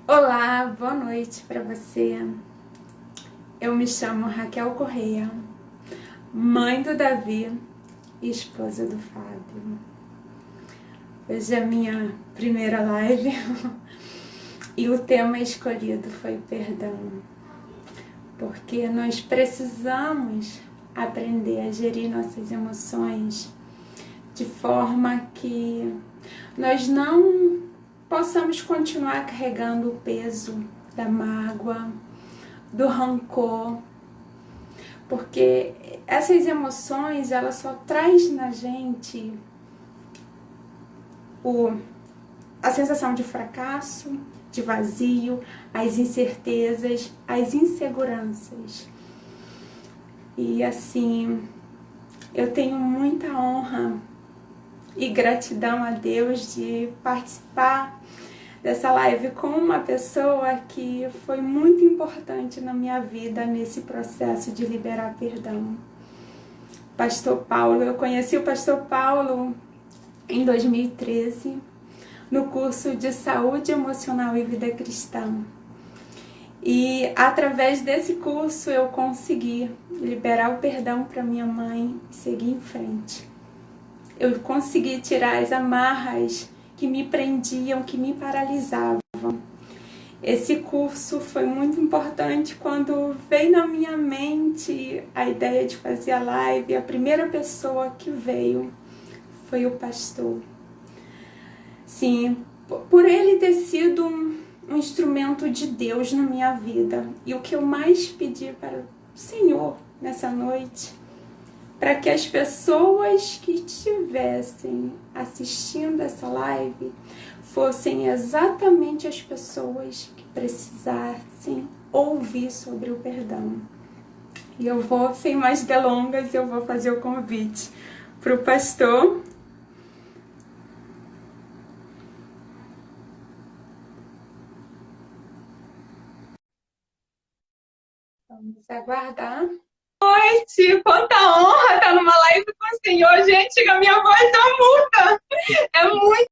Olá, boa noite para você. Eu me chamo Raquel Correia, mãe do Davi e esposa do Fábio. Hoje é a minha primeira live e o tema escolhido foi perdão, porque nós precisamos aprender a gerir nossas emoções de forma que nós não possamos continuar carregando o peso da mágoa, do rancor, porque essas emoções elas só traz na gente a sensação de fracasso, de vazio, as incertezas, as inseguranças. E assim, eu tenho muita honra e gratidão a Deus de participar dessa live com uma pessoa que foi muito importante na minha vida nesse processo de liberar perdão. Pastor Paulo, eu conheci o Pastor Paulo em 2013 no curso de Saúde Emocional e Vida Cristã. E através desse curso eu consegui liberar o perdão para minha mãe e seguir em frente. Eu consegui tirar as amarras que me prendiam, que me paralisavam. Esse curso foi muito importante quando veio na minha mente a ideia de fazer a live. A primeira pessoa que veio foi o pastor. Sim, por ele ter sido um instrumento de Deus na minha vida. E o que eu mais pedi para o Senhor nessa noite, para que as pessoas que estivessem assistindo essa live fossem exatamente as pessoas que precisassem ouvir sobre o perdão. E eu vou, sem mais delongas, eu vou fazer o convite para o pastor. Vamos aguardar. Quanta honra estar numa live com o Senhor, gente, a minha voz tá muda. É muita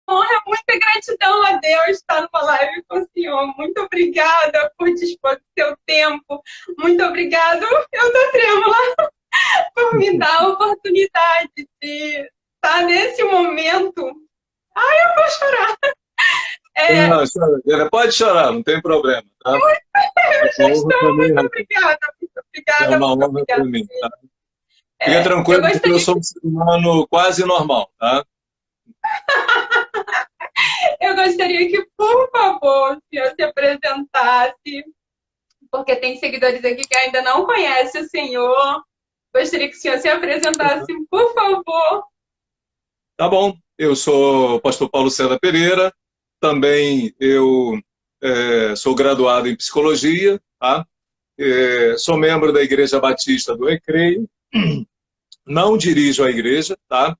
honra, muita gratidão a Deus estar numa live com o Senhor. Muito obrigada por dispor do seu tempo. Muito obrigada, eu tô trêmula, por me dar a oportunidade de estar nesse momento. Ai, eu vou chorar. Não, pode chorar, não tem problema, tá? Eu já estou muito obrigada, muito É obrigada, uma muito honra para obrigada. mim, tá? Fica Eu tranquilo que eu gostaria sou um ser humano quase normal, tá? Eu gostaria que, por favor, o senhor se apresentasse, porque tem seguidores aqui que ainda não conhecem o senhor. Gostaria que o senhor se apresentasse, por favor. Tá bom, eu sou o pastor Paulo César Pereira, também eu sou graduado em psicologia, tá? Sou membro da Igreja Batista do Recreio, não dirijo a igreja, tá?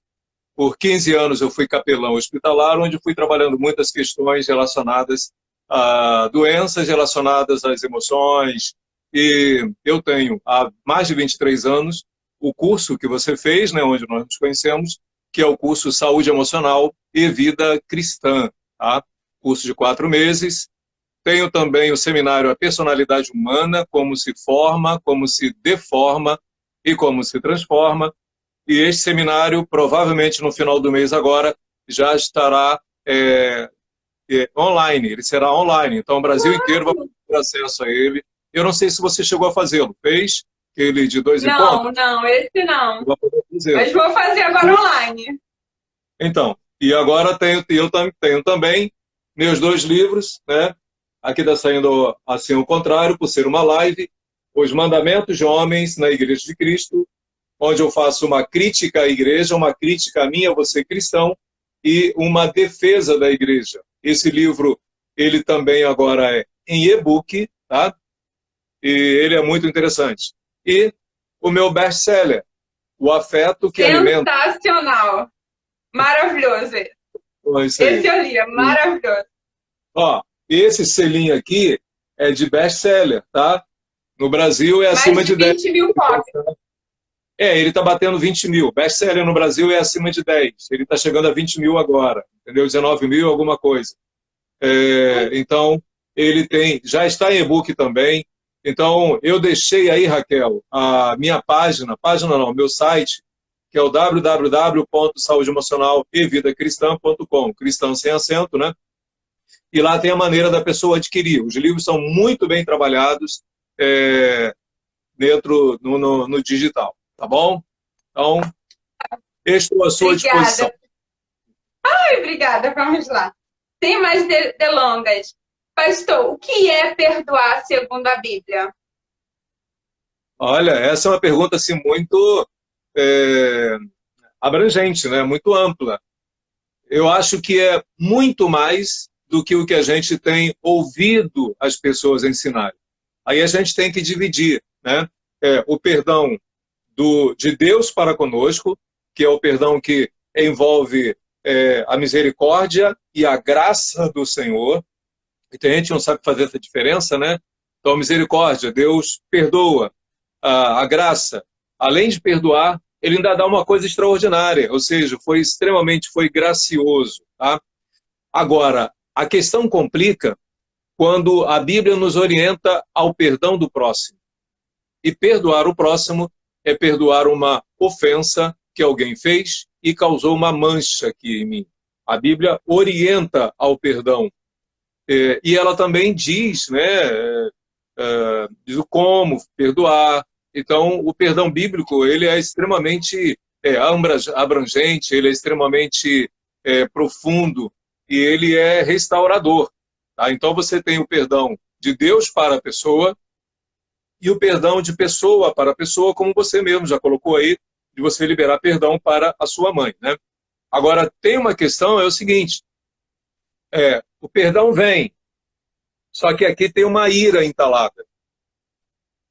Por 15 anos eu fui capelão hospitalar, onde fui trabalhando muitas questões relacionadas a doenças relacionadas às emoções. E eu tenho, há mais de 23 anos, o curso que você fez, né, onde nós nos conhecemos, que é o curso Saúde Emocional e Vida Cristã. Tá? Curso de 4 meses. Tenho também o seminário A Personalidade Humana, como se forma, como se deforma e como se transforma. E este seminário, provavelmente no final do mês agora, já estará online, ele será online. Então, o Brasil inteiro vai ter acesso a ele. Eu não sei se você chegou a fazê-lo. Fez? Aquele de dois Não, encontros? não, esse não. Vai poder fazê-lo. Mas vou fazer agora online. Então, e agora eu tenho também meus 2 livros, né? Aqui está saindo assim o contrário, por ser uma live, Os Mandamentos de Homens na Igreja de Cristo, onde eu faço uma crítica à igreja, uma crítica a mim, a você cristão, e uma defesa da igreja. Esse livro, ele também agora é em e-book, tá? E ele é muito interessante. E o meu best-seller, O Afeto que Alimenta. Sensacional. Maravilhoso. Ó, isso Esse aí. eu li, é maravilhoso. Ó, esse selinho aqui é de best-seller, tá? No Brasil é Mais acima de de 10. 20 mil cópias. Ele está batendo 20 mil. Best-seller no Brasil é acima de 10. Ele está chegando a 20 mil agora. Entendeu? 19 mil, alguma coisa. Então, ele já está em e-book também. Então, eu deixei aí, Raquel, a minha página não, meu site, que é o www.saudeemocionalevidacristã.com, cristão sem acento, né? E lá tem a maneira da pessoa adquirir. Os livros são muito bem trabalhados dentro no digital, tá bom? Então, estou à sua disposição. Ai, obrigada, vamos lá. Sem mais delongas. Pastor, o que é perdoar segundo a Bíblia? Olha, essa é uma pergunta assim, muito abrangente, né? Muito ampla. Eu acho que é muito mais do que o que a gente tem ouvido as pessoas ensinarem. Aí a gente tem que dividir, né? O perdão de Deus para conosco, que é o perdão que envolve a misericórdia e a graça do Senhor. E tem gente que não sabe fazer essa diferença, né? Então, a misericórdia, Deus perdoa. A graça, além de perdoar, ele ainda dá uma coisa extraordinária, ou seja, foi gracioso, tá? Agora, a questão complica quando a Bíblia nos orienta ao perdão do próximo. E perdoar o próximo é perdoar uma ofensa que alguém fez e causou uma mancha aqui em mim. A Bíblia orienta ao perdão. E ela também diz, né, diz o como perdoar. Então, o perdão bíblico, ele é extremamente abrangente, ele é extremamente profundo e ele é restaurador. Tá? Então, você tem o perdão de Deus para a pessoa e o perdão de pessoa para pessoa, como você mesmo já colocou aí, de você liberar perdão para a sua mãe, né? Agora, tem uma questão, é o seguinte, o perdão vem, só que aqui tem uma ira entalada.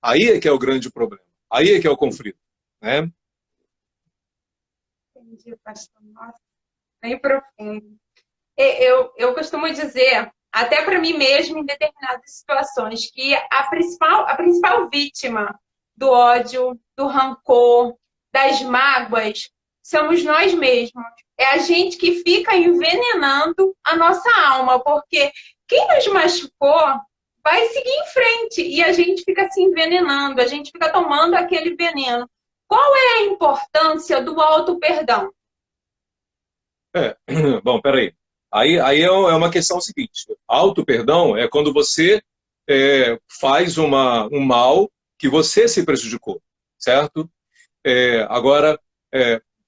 Aí é que é o grande problema. Aí é que é o conflito, né? Entendi, pastor. Nossa, bem profundo. Eu costumo dizer, até para mim mesmo, em determinadas situações, que a principal vítima do ódio, do rancor, das mágoas, somos nós mesmos. É a gente que fica envenenando a nossa alma, porque quem nos machucou vai seguir em frente e a gente fica se envenenando, a gente fica tomando aquele veneno. Qual é a importância do auto-perdão? Bom, peraí. Aí é uma questão seguinte. Auto-perdão é quando você faz um mal que você se prejudicou, certo? Agora,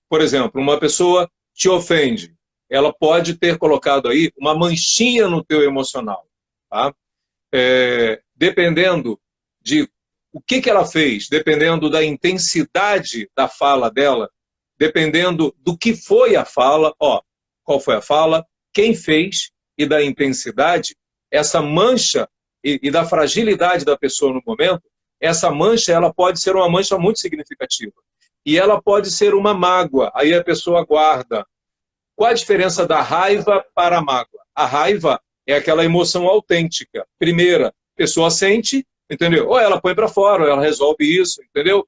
por exemplo, uma pessoa te ofende. Ela pode ter colocado aí uma manchinha no teu emocional, tá? Dependendo de o que ela fez, dependendo da intensidade da fala dela, dependendo do que foi a fala, qual foi a fala, quem fez e da intensidade, essa mancha e da fragilidade da pessoa no momento, essa mancha ela pode ser uma mancha muito significativa. E ela pode ser uma mágoa, aí a pessoa guarda. Qual a diferença da raiva para a mágoa? A raiva é aquela emoção autêntica. Primeira, a pessoa sente, entendeu? Ou ela põe para fora, ou ela resolve isso, entendeu?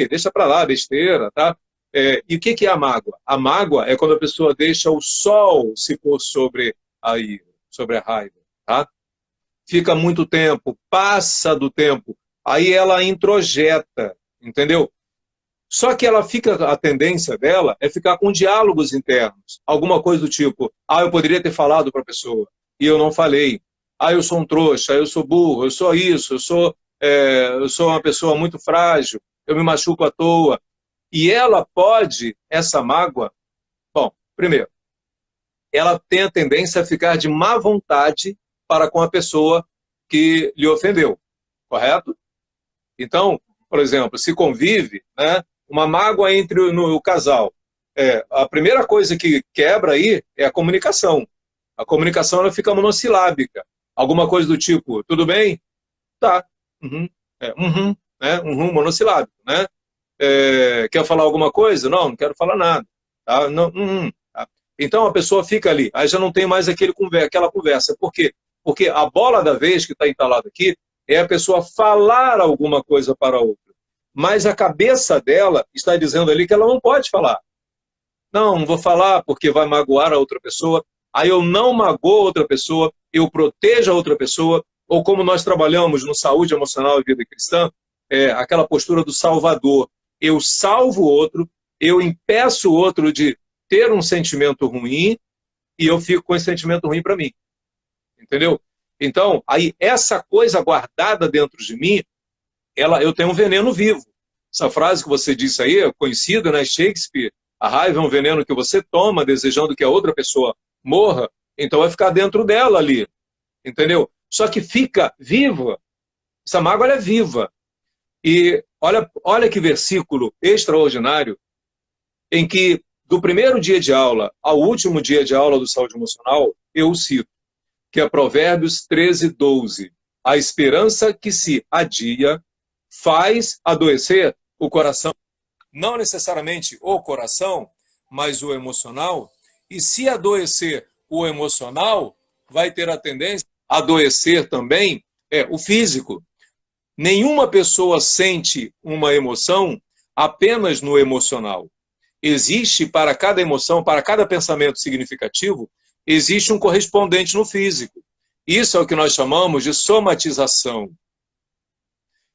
Deixa para lá, besteira, tá? E o que é a mágoa? A mágoa é quando a pessoa deixa o sol se pôr sobre a ira, sobre a raiva, tá? Fica muito tempo, passa do tempo, aí ela introjeta, entendeu? Só que a tendência dela é ficar com diálogos internos. Alguma coisa do tipo, eu poderia ter falado para a pessoa, e eu não falei. Eu sou um trouxa, eu sou burro, eu sou isso, eu sou uma pessoa muito frágil, eu me machuco à toa. E ela pode, essa mágoa, bom, primeiro, ela tem a tendência a ficar de má vontade para com a pessoa que lhe ofendeu, correto? Então, por exemplo, se convive, né, uma mágoa entre o casal. A primeira coisa que quebra aí é a comunicação. A comunicação ela fica monossilábica. Alguma coisa do tipo, tudo bem? Tá. Né? Monossilábico, né? Quer falar alguma coisa? Não quero falar nada. Tá? Não, tá? Então a pessoa fica ali. Aí já não tem mais aquela conversa. Por quê? Porque a bola da vez que está entalada aqui é a pessoa falar alguma coisa para a outra. Mas a cabeça dela está dizendo ali que ela não pode falar. Não vou falar porque vai magoar a outra pessoa. aí eu não magoo outra pessoa, eu protejo a outra pessoa, ou como nós trabalhamos no Saúde Emocional e Vida Cristã, aquela postura do salvador. Eu salvo o outro, eu impeço o outro de ter um sentimento ruim e eu fico com esse sentimento ruim para mim. Entendeu? Então, aí essa coisa guardada dentro de mim, eu tenho um veneno vivo. Essa frase que você disse aí é conhecida, né? Shakespeare. A raiva é um veneno que você toma desejando que a outra pessoa morra, então vai ficar dentro dela ali. Entendeu? Só que fica viva. Essa mágoa ela é viva. E olha que versículo extraordinário em que, do primeiro dia de aula ao último dia de aula do Saúde Emocional, eu o cito, que é Provérbios 13:12. A esperança que se adia faz adoecer o coração. Não necessariamente o coração, mas o emocional. E se adoecer o emocional, vai ter a tendência a adoecer também o físico. Nenhuma pessoa sente uma emoção apenas no emocional. Existe para cada emoção, para cada pensamento significativo, existe um correspondente no físico. Isso é o que nós chamamos de somatização.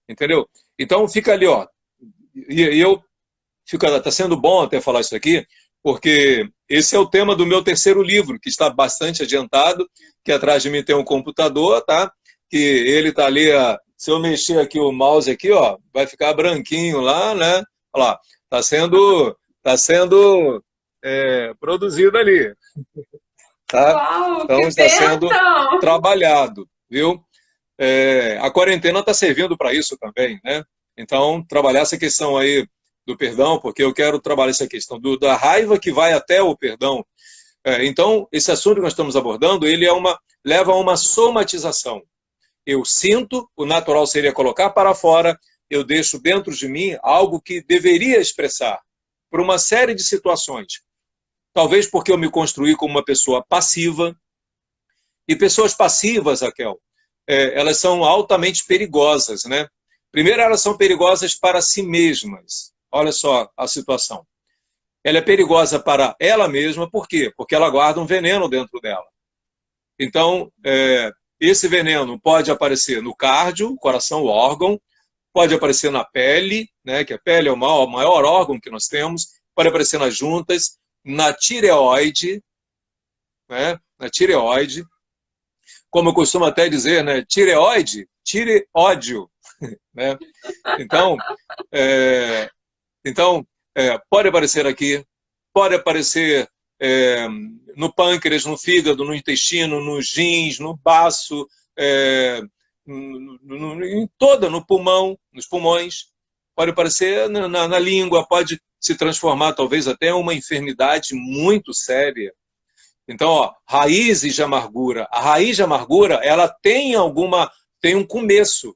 Entendeu? Então fica ali, ó. Está sendo bom até falar isso aqui, porque esse é o tema do meu terceiro livro, que está bastante adiantado, que atrás de mim tem um computador, tá? Que ele está ali, se eu mexer aqui o mouse aqui, ó, vai ficar branquinho lá, né? Olha lá, está sendo produzido ali. Tá? Uau, então está sendo trabalhado, viu? A quarentena está servindo para isso também, né? Então, trabalhar essa questão aí do perdão, porque eu quero trabalhar essa questão da raiva que vai até o perdão. Então, esse assunto que nós estamos abordando, ele leva a uma somatização. Eu sinto, o natural seria colocar para fora, eu deixo dentro de mim algo que deveria expressar por uma série de situações. Talvez porque eu me construí como uma pessoa passiva. E pessoas passivas, Raquel, elas são altamente perigosas, né? Primeiro, elas são perigosas para si mesmas. Olha só a situação. Ela é perigosa para ela mesma, por quê? Porque ela guarda um veneno dentro dela. Então, esse veneno pode aparecer no cardio, coração, o órgão, pode aparecer na pele, né, que a pele é o maior órgão que nós temos, pode aparecer nas juntas, na tireoide, né, na tireoide, como eu costumo até dizer, né, tireoide, tireódio, né? Então, pode aparecer aqui, pode aparecer no pâncreas, no fígado, no intestino, nos rins, no baço, no pulmão, nos pulmões, pode aparecer na língua, pode se transformar talvez até em uma enfermidade muito séria. Então, ó, raízes de amargura. A raiz de amargura, ela tem um começo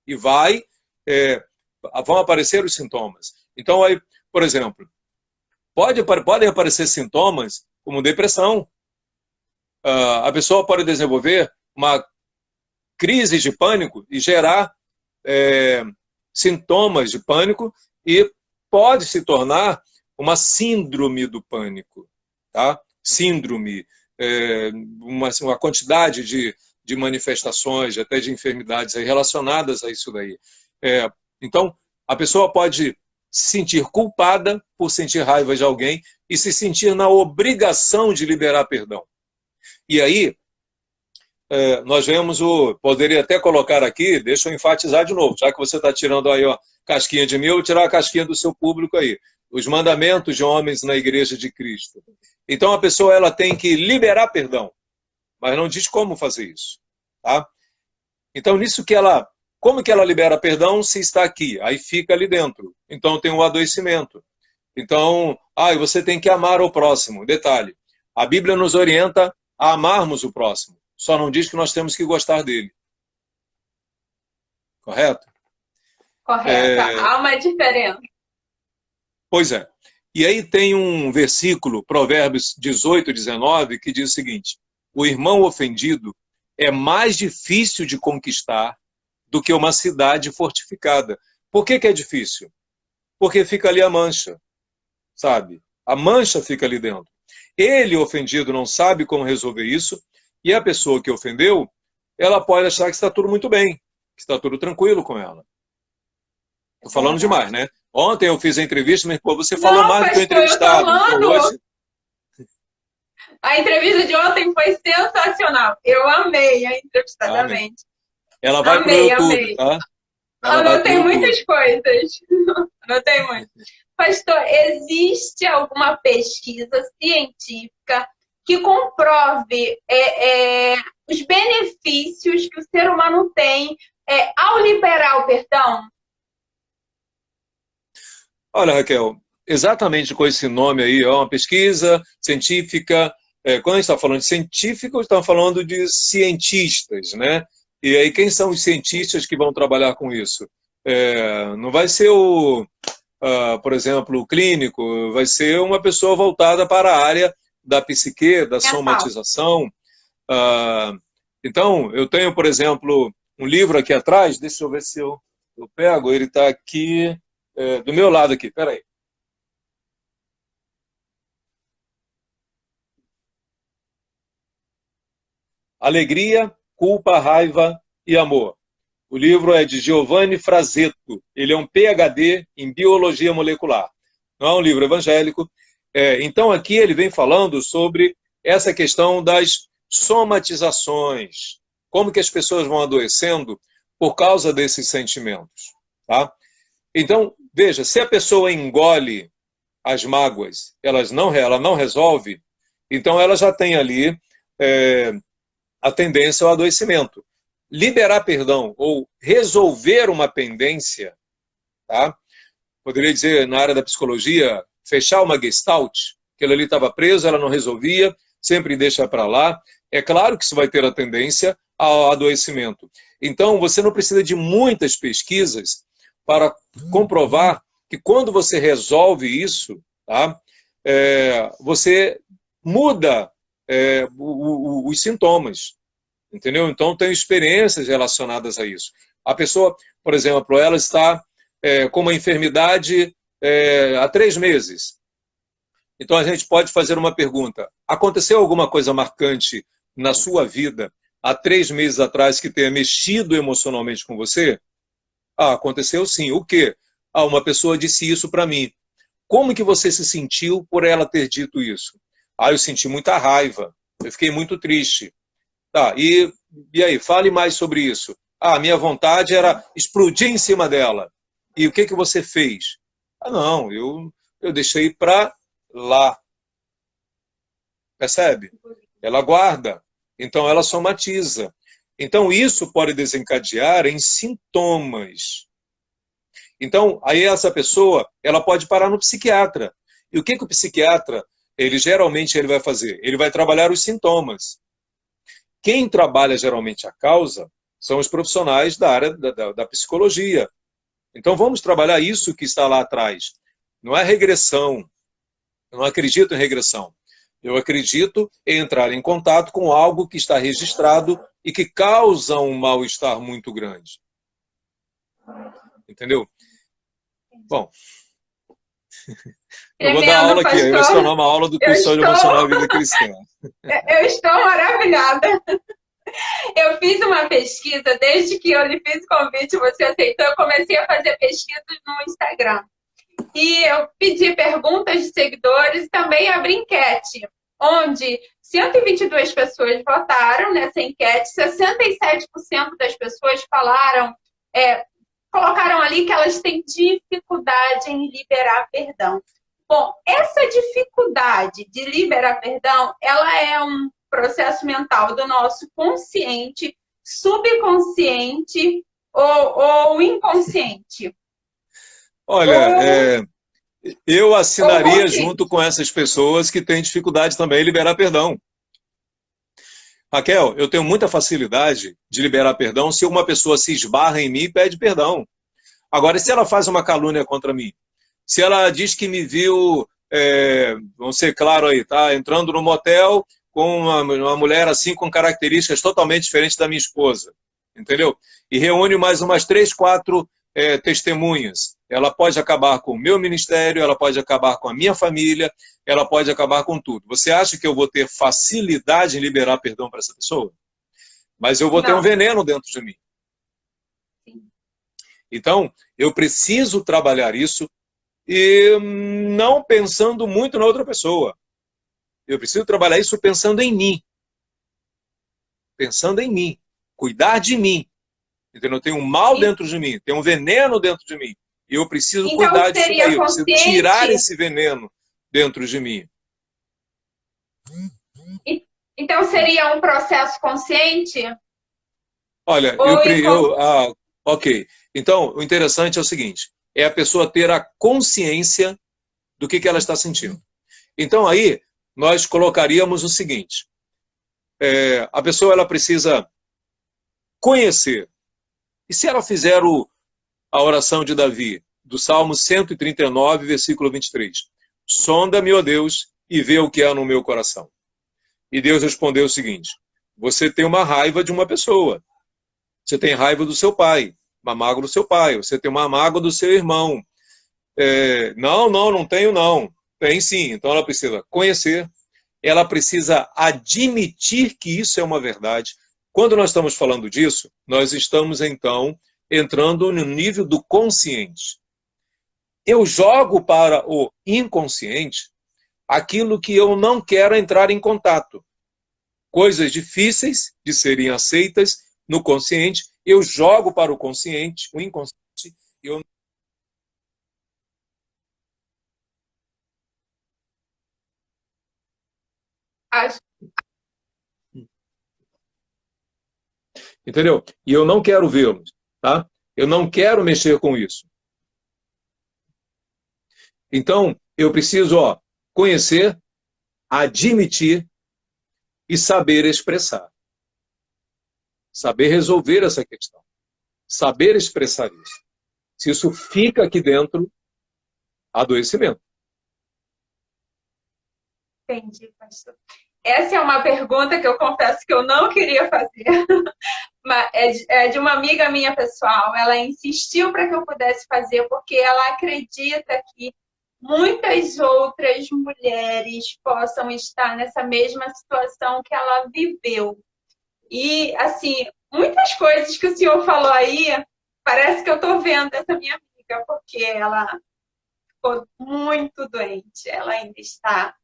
e vão aparecer os sintomas. Então, aí, por exemplo, podem aparecer sintomas como depressão. A pessoa pode desenvolver uma crise de pânico e gerar sintomas de pânico e pode se tornar uma síndrome do pânico, tá? Síndrome, uma quantidade de manifestações, até de enfermidades relacionadas a isso daí. Então, a pessoa pode se sentir culpada por sentir raiva de alguém e se sentir na obrigação de liberar perdão. E aí, nós vemos poderia até colocar aqui, deixa eu enfatizar de novo, já que você está tirando aí, ó, casquinha de mim, eu vou tirar a casquinha do seu público aí. Os mandamentos de homens na Igreja de Cristo. Então, a pessoa ela tem que liberar perdão, mas não diz como fazer isso. Tá? Então, como que ela libera perdão se está aqui? Aí fica ali dentro. Então, tem um adoecimento. Então, você tem que amar o próximo. Detalhe, a Bíblia nos orienta a amarmos o próximo. Só não diz que nós temos que gostar dele. Correto? Correto. Há uma diferença. Pois é. E aí tem um versículo, Provérbios 18:19, que diz o seguinte: o irmão ofendido é mais difícil de conquistar do que uma cidade fortificada. Por que é difícil? Porque fica ali a mancha, sabe? A mancha fica ali dentro. Ele, ofendido, não sabe como resolver isso, e a pessoa que ofendeu, ela pode achar que está tudo muito bem, que está tudo tranquilo com ela. Estou falando demais, né? Ontem eu fiz a entrevista, mas pô, você falou mais do que o entrevistado. Então, hoje... A entrevista de ontem foi sensacional. Eu amei a entrevista da Mente. Ela vai para o YouTube, tá? Anotei muitas coisas. Anotei muito. Pastor, existe alguma pesquisa científica que comprove os benefícios que o ser humano tem ao liberar o perdão? Olha, Raquel, exatamente com esse nome aí, é uma pesquisa científica. Quando a gente está falando de científicos, estamos falando de cientistas, né? E aí, quem são os cientistas que vão trabalhar com isso? Não vai ser por exemplo, o clínico, vai ser uma pessoa voltada para a área da psique, da somatização. Então, eu tenho, por exemplo, um livro aqui atrás, deixa eu ver se eu pego, ele está aqui, do meu lado aqui, peraí. Alegria, culpa, raiva e amor. O livro é de Giovanni Frazetto. Ele é um PhD em biologia molecular. Não é um livro evangélico. Então, aqui ele vem falando sobre essa questão das somatizações. Como que as pessoas vão adoecendo por causa desses sentimentos. Tá? Então, veja, se a pessoa engole as mágoas, ela não resolve, então ela já tem ali a tendência ao adoecimento. Liberar perdão ou resolver uma pendência, tá? Poderia dizer, na área da psicologia, fechar uma gestalt, que ela ali estava presa, ela não resolvia, sempre deixa para lá. É claro que isso vai ter a tendência ao adoecimento. Então, você não precisa de muitas pesquisas para comprovar que quando você resolve isso, tá? Você muda os sintomas. Entendeu? Então, tem experiências relacionadas a isso. A pessoa, por exemplo, ela está com uma enfermidade há 3 meses. Então, a gente pode fazer uma pergunta. Aconteceu alguma coisa marcante na sua vida há 3 meses atrás que tenha mexido emocionalmente com você? Aconteceu sim. O quê? Uma pessoa disse isso para mim. Como que você se sentiu por ela ter dito isso? Eu senti muita raiva. Eu fiquei muito triste. Tá, e aí, fale mais sobre isso. A minha vontade era explodir em cima dela. E o que você fez? Não, eu deixei para lá. Percebe? Ela guarda. Então, ela somatiza. Então, isso pode desencadear em sintomas. Então, aí essa pessoa, ela pode parar no psiquiatra. E o que o psiquiatra, geralmente ele vai fazer? Ele vai trabalhar os sintomas. Quem trabalha geralmente a causa são os profissionais da área da psicologia. Então vamos trabalhar isso que está lá atrás. Não é regressão. Eu não acredito em regressão. Eu acredito em entrar em contato com algo que está registrado e que causa um mal-estar muito grande. Entendeu? Bom, eu vou dar aula aqui, aí vai se tornar uma aula do curso de emocional e vida cristã. Eu estou maravilhada. Eu fiz uma pesquisa, desde que eu lhe fiz o convite, você aceitou, eu comecei a fazer pesquisas no Instagram. E eu pedi perguntas de seguidores e também abri enquete, onde 122 pessoas votaram nessa enquete, 67% das pessoas colocaram ali que elas têm dificuldade em liberar perdão. Bom, essa dificuldade de liberar perdão, ela é um processo mental do nosso consciente, subconsciente ou inconsciente. Olha, eu assinaria junto com essas pessoas que têm dificuldade também em liberar perdão. Raquel, eu tenho muita facilidade de liberar perdão se uma pessoa se esbarra em mim e pede perdão. Agora, se ela faz uma calúnia contra mim, se ela diz que me viu, vamos ser claro aí, tá? Entrando no motel com uma mulher assim com características totalmente diferentes da minha esposa, entendeu? E reúne mais umas 3, 4 testemunhas. Ela pode acabar com o meu ministério, ela pode acabar com a minha família, ela pode acabar com tudo. Você acha que eu vou ter facilidade em liberar perdão para essa pessoa? Mas eu vou ter um veneno dentro de mim. Então, eu preciso trabalhar isso e não pensando muito na outra pessoa. Eu preciso trabalhar isso pensando em mim. Pensando em mim. Cuidar de mim. Entendeu? Eu tenho um mal dentro de mim, tem um veneno dentro de mim. E eu preciso cuidar disso daí. Eu preciso tirar esse veneno dentro de mim. Então seria um processo consciente? Olha, ok. Então, o interessante é o seguinte, é a pessoa ter a consciência do que ela está sentindo. Então aí, nós colocaríamos o seguinte, a pessoa ela precisa conhecer. E se ela fizer a oração de Davi, do Salmo 139, versículo 23, sonda-me, ó Deus, e vê o que há no meu coração. E Deus respondeu o seguinte, você tem uma raiva de uma pessoa, você tem raiva do seu pai, uma mágoa do seu pai, você tem uma mágoa do seu irmão. Não tenho não. Tem sim, então ela precisa conhecer, ela precisa admitir que isso é uma verdade. Quando nós estamos falando disso, nós estamos então entrando no nível do consciente. Eu jogo para o inconsciente aquilo que eu não quero entrar em contato. Coisas difíceis de serem aceitas no consciente, eu jogo para o consciente, o inconsciente, eu entendeu? E eu não quero vê-los, tá? Eu não quero mexer com isso. Então, eu preciso, conhecer, admitir e saber expressar. Saber resolver essa questão. Saber expressar isso. Se isso fica aqui dentro, adoecimento. Entendi, pastor. Essa é uma pergunta que eu confesso que eu não queria fazer. É de uma amiga minha pessoal. Ela insistiu para que eu pudesse fazer, porque ela acredita que muitas outras mulheres possam estar nessa mesma situação que ela viveu. E, assim, muitas coisas que o senhor falou aí, parece que eu estou vendo essa minha amiga, porque ela ficou muito doente. Ela ainda está.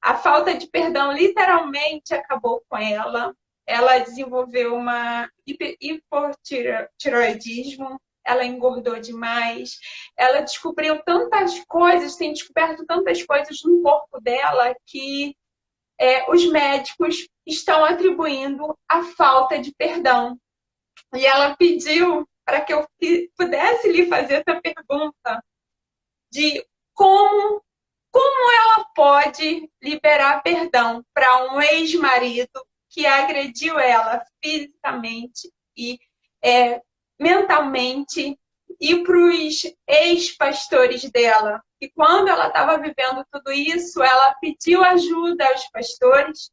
A falta de perdão literalmente acabou com ela. Ela desenvolveu uma hipotireoidismo, ela engordou demais, ela descobriu tantas coisas, tem descoberto tantas coisas no corpo dela que os médicos estão atribuindo a falta de perdão. E ela pediu para que eu pudesse lhe fazer essa pergunta de como ela pode liberar perdão para um ex-marido que agrediu ela fisicamente e mentalmente, e para os ex-pastores dela. E quando ela estava vivendo tudo isso, ela pediu ajuda aos pastores.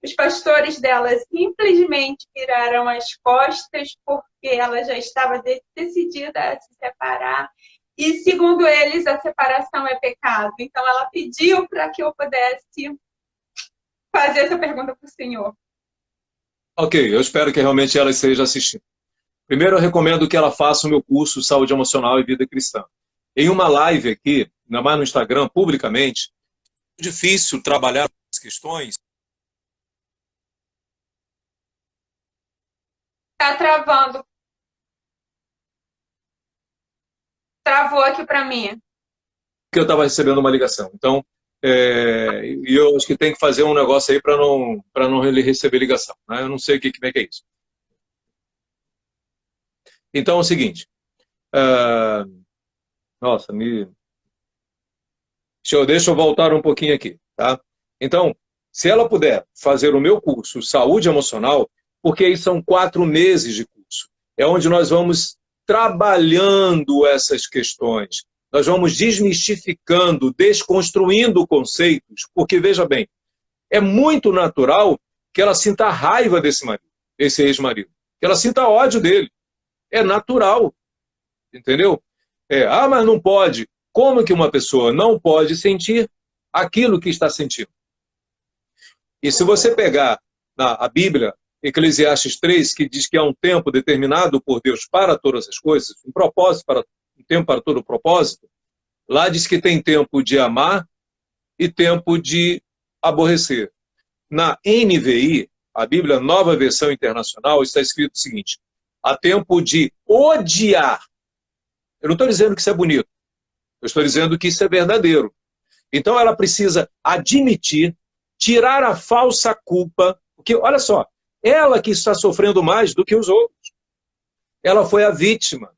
Os pastores dela simplesmente viraram as costas porque ela já estava decidida a se separar. E, segundo eles, a separação é pecado. Então, ela pediu para que eu pudesse fazer essa pergunta para o senhor. Ok, eu espero que realmente ela esteja assistindo. Primeiro, eu recomendo que ela faça o meu curso Saúde Emocional e Vida Cristã. Em uma live aqui, ainda mais no Instagram, publicamente, é difícil trabalhar as questões. Está travando. Travou aqui para mim. Que eu estava recebendo uma ligação. Então, eu acho que tem que fazer um negócio aí para não receber ligação. Né? Eu não sei como é que é isso. Então é o seguinte. Deixa eu voltar um pouquinho aqui. Tá? Então, se ela puder fazer o meu curso Saúde Emocional, porque aí são 4 meses de curso, é onde nós vamos trabalhando essas questões. Nós vamos desmistificando, desconstruindo conceitos, porque, veja bem, é muito natural que ela sinta raiva desse marido, esse ex-marido, que ela sinta ódio dele. É natural. Entendeu? Mas não pode. Como que uma pessoa não pode sentir aquilo que está sentindo? E se você pegar a Bíblia, Eclesiastes 3, que diz que há um tempo determinado por Deus para todas as coisas, um tempo para todo o propósito, lá diz que tem tempo de amar e tempo de aborrecer. Na NVI, a Bíblia Nova Versão Internacional, está escrito o seguinte: há tempo de odiar. Eu não estou dizendo que isso é bonito, eu estou dizendo que isso é verdadeiro. Então ela precisa admitir, tirar a falsa culpa, porque, olha só, ela que está sofrendo mais do que os outros. Ela foi a vítima.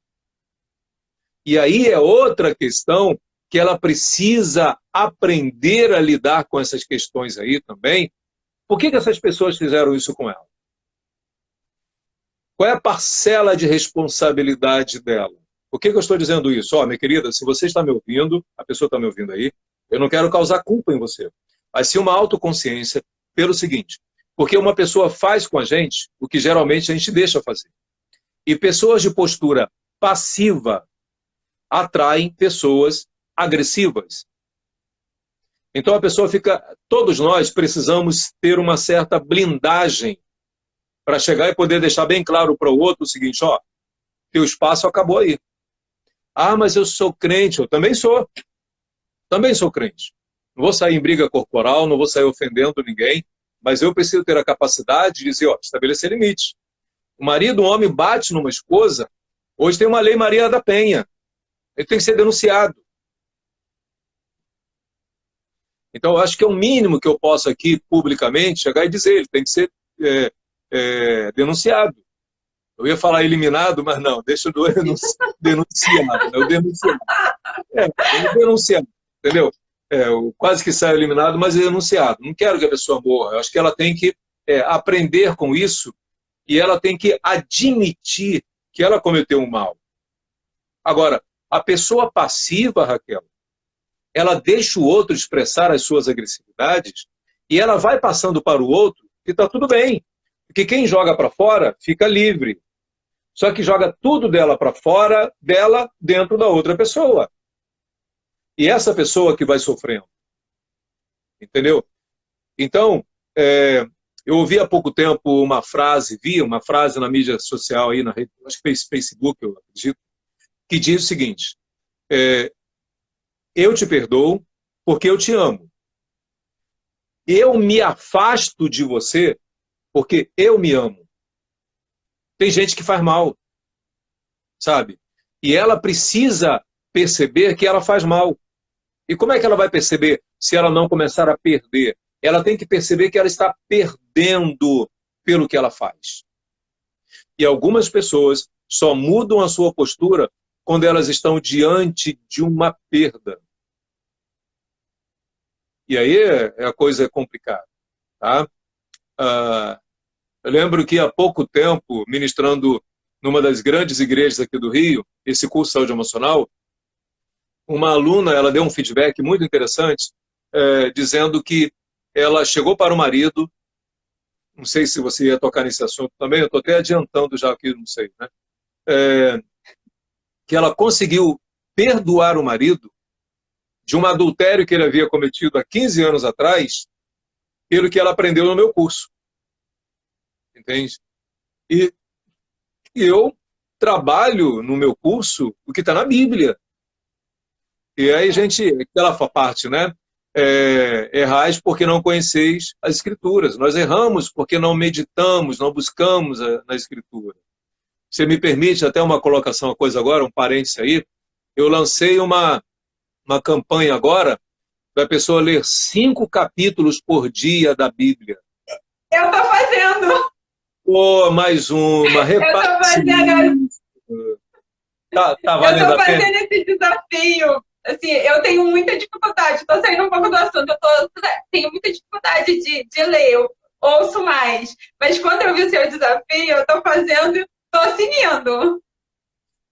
E aí é outra questão que ela precisa aprender a lidar com essas questões aí também. Por que essas pessoas fizeram isso com ela? Qual é a parcela de responsabilidade dela? Por que eu estou dizendo isso? Minha querida, se você está me ouvindo, a pessoa está me ouvindo aí, eu não quero causar culpa em você. Mas sim uma autoconsciência pelo seguinte: porque uma pessoa faz com a gente o que geralmente a gente deixa fazer. E pessoas de postura passiva atraem pessoas agressivas. Então a pessoa fica... Todos nós precisamos ter uma certa blindagem para chegar e poder deixar bem claro para o outro o seguinte: teu espaço acabou aí. Mas eu sou crente. Eu também sou. Também sou crente. Não vou sair em briga corporal, não vou sair ofendendo ninguém, mas eu preciso ter a capacidade de dizer, estabelecer limite. O marido, um homem, bate numa esposa. Hoje tem uma lei Maria da Penha. Ele tem que ser denunciado. Então, eu acho que é o mínimo que eu posso aqui, publicamente, chegar e dizer, ele tem que ser denunciado. Eu ia falar eliminado, mas não, deixa eu denunciado. Eu denunciado. Eu denunciado, entendeu? Eu quase que saio eliminado, mas é denunciado. Não quero que a pessoa morra. Eu acho que ela tem que aprender com isso e ela tem que admitir que ela cometeu um mal. Agora, a pessoa passiva, Raquel, ela deixa o outro expressar as suas agressividades e ela vai passando para o outro que está tudo bem. Porque quem joga para fora fica livre. Só que joga tudo dela para fora, dela dentro da outra pessoa. E essa pessoa que vai sofrendo. Entendeu? Então, eu ouvi há pouco tempo vi uma frase na mídia social, aí na rede, acho que Facebook, eu acredito, que diz o seguinte: eu te perdoo porque eu te amo. Eu me afasto de você porque eu me amo. Tem gente que faz mal, sabe? E ela precisa perceber que ela faz mal. E como é que ela vai perceber se ela não começar a perder? Ela tem que perceber que ela está perdendo pelo que ela faz. E algumas pessoas só mudam a sua postura quando elas estão diante de uma perda. E aí a coisa é complicada. Tá? Eu lembro que há pouco tempo, ministrando numa das grandes igrejas aqui do Rio, esse curso de saúde emocional, uma aluna, ela deu um feedback muito interessante, dizendo que ela chegou para o marido, não sei se você ia tocar nesse assunto também, eu estou até adiantando já aqui, não sei, né? Que ela conseguiu perdoar o marido de um adultério que ele havia cometido há 15 anos atrás, pelo que ela aprendeu no meu curso. Entende? E eu trabalho no meu curso o que está na Bíblia. E aí, gente, aquela parte, né? Errais porque não conheceis as Escrituras. Nós erramos porque não meditamos, não buscamos na Escritura. Você me permite até uma colocação, uma coisa agora, um parênteses aí. Eu lancei uma campanha agora da pessoa ler 5 capítulos por dia da Bíblia. Eu estou fazendo. Mais uma. Eu estou fazendo. Tá valendo eu estou a pena? fazendo esse desafio. Assim, eu tenho muita dificuldade, estou saindo um pouco do assunto, tenho muita dificuldade de ler, eu ouço mais. Mas quando eu vi o seu desafio, eu estou fazendo, estou seguindo.